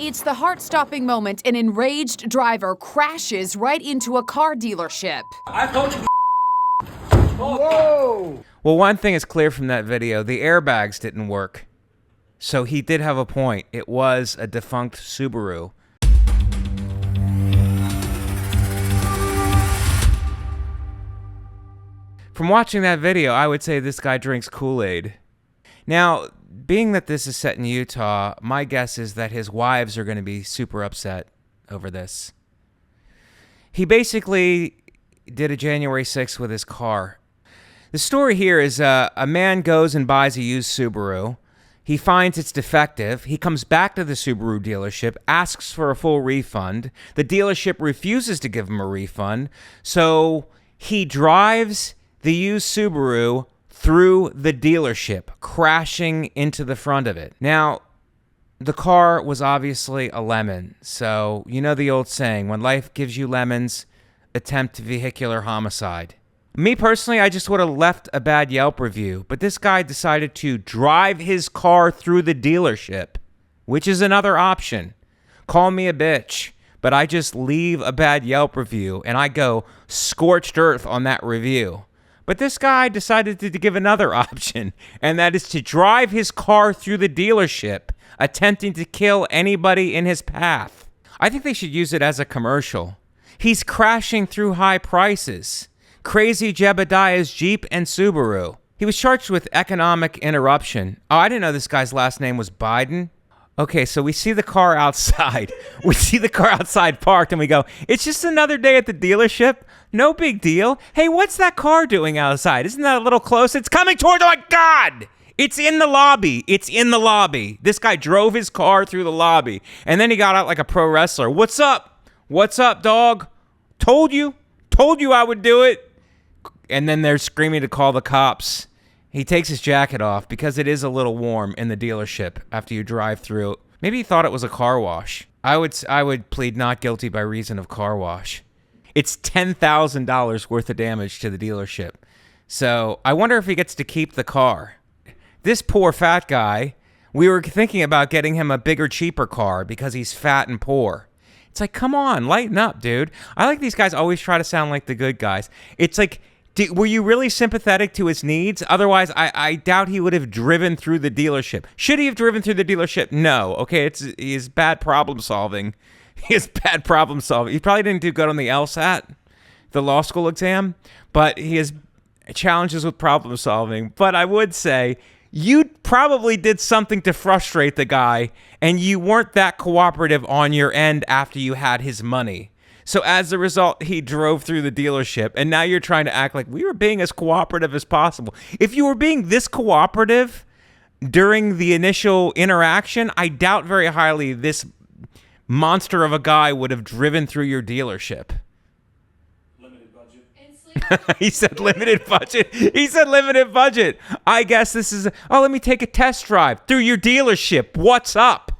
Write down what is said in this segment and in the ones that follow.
It's the heart-stopping moment an enraged driver crashes right into a car dealership. I told you. Whoa! Well, one thing is clear from that video. The airbags didn't work. So he did have a point. It was a defunct Subaru. From watching that video, I would say this guy drinks Kool-Aid. Now, being that this is set in Utah, my guess is that his wives are going to be super upset over this. He basically did a January 6th with his car. The story here is a man goes and buys a used Subaru. He finds it's defective. He comes back to the Subaru dealership, asks for a full refund. The dealership refuses to give him a refund. So he drives the used Subaru through the dealership, crashing into the front of it. Now, the car was obviously a lemon. So you know the old saying, when life gives you lemons, attempt vehicular homicide. Me personally, I just would have left a bad Yelp review, but this guy decided to drive his car through the dealership, which is another option. Call me a bitch, but I just leave a bad Yelp review and I go scorched earth on that review. But this guy decided to give another option, and that is to drive his car through the dealership, attempting to kill anybody in his path. I think they should use it as a commercial. He's crashing through high prices. Crazy Jebediah's Jeep and Subaru. He was charged with economic interruption. Oh, I didn't know this guy's last name was Biden. Okay, so we see the car outside. We see the car outside parked and we go, it's just another day at the dealership. No big deal. Hey, what's that car doing outside? Isn't that a little close? It's coming towards, oh my God! It's in the lobby. It's in the lobby. This guy drove his car through the lobby. And then he got out like a pro wrestler. What's up? What's up, dog? Told you I would do it. And then they're screaming to call the cops. He takes his jacket off because it is a little warm in the dealership after you drive through. Maybe he thought it was a car wash. I would plead not guilty by reason of car wash. It's $10,000 worth of damage to the dealership. So I wonder if he gets to keep the car. This poor fat guy, we were thinking about getting him a bigger, cheaper car because he's fat and poor. It's like, come on, lighten up, dude. I like these guys always try to sound like the good guys. It's like, were you really sympathetic to his needs? Otherwise, I doubt he would have driven through the dealership. Should he have driven through the dealership? No. Okay, he is bad problem solving. He is bad problem solving. He probably didn't do good on the LSAT, the law school exam, but he has challenges with problem solving. But I would say you probably did something to frustrate the guy, and you weren't that cooperative on your end after you had his money. So as a result, he drove through the dealership, and now you're trying to act like we were being as cooperative as possible. If you were being this cooperative during the initial interaction, I doubt very highly this monster of a guy would have driven through your dealership. Limited budget. He said limited budget. He said limited budget. I guess this is, let me take a test drive through your dealership. What's up?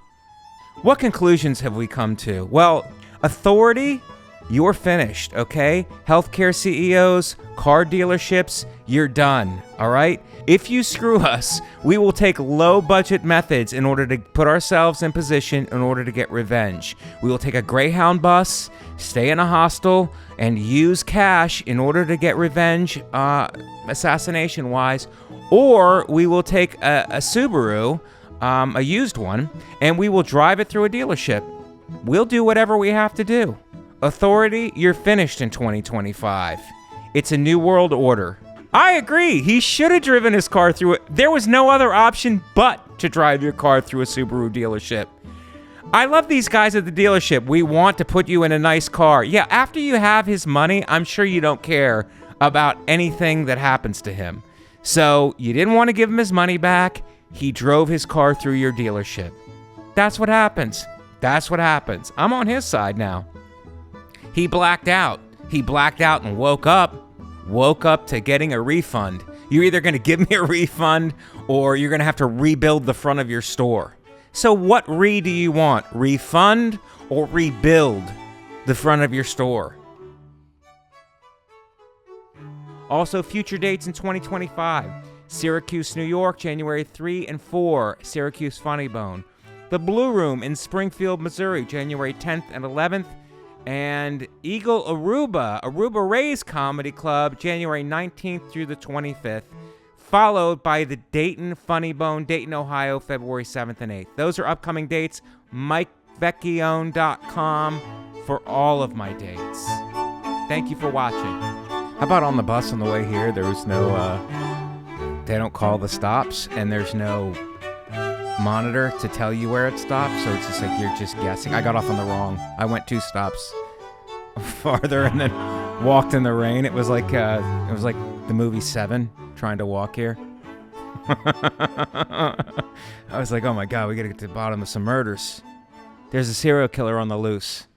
What conclusions have we come to? Well, authority, you're finished, okay? Healthcare CEOs, car dealerships, you're done, all right? If you screw us, we will take low-budget methods in order to put ourselves in position in order to get revenge. We will take a Greyhound bus, stay in a hostel, and use cash in order to get revenge, assassination-wise. Or we will take a Subaru, a used one, and we will drive it through a dealership. We'll do whatever we have to do. Authority, you're finished in 2025. It's a new world order. I agree. He should have driven his car through it. There was no other option but to drive your car through a Subaru dealership. I love these guys at the dealership. We want to put you in a nice car. Yeah, after you have his money, I'm sure you don't care about anything that happens to him. So you didn't want to give him his money back. He drove his car through your dealership. That's what happens. That's what happens. I'm on his side now. He blacked out. He blacked out and woke up to getting a refund. You're either going to give me a refund or you're going to have to rebuild the front of your store. So what do you want? Refund or rebuild the front of your store? Also, future dates in 2025. Syracuse, New York, January 3 and 4, Syracuse Funny Bone. The Blue Room in Springfield, Missouri, January 10th and 11th. And Eagle Aruba Rays Comedy Club, January 19th through the 25th. Followed by the Dayton Funny Bone, Dayton, Ohio, February 7th and 8th. Those are upcoming dates. MikeVecchione.com for all of my dates. Thank you for watching. How about on the bus on the way here, there was no, they don't call the stops, and there's no monitor to tell you where it stops, so it's just like you're just guessing. I got off on the wrong. I went 2 stops farther and then walked in the rain. It was like the movie Seven, trying to walk here. I was like, oh my God, we gotta get to the bottom of some murders. There's a serial killer on the loose.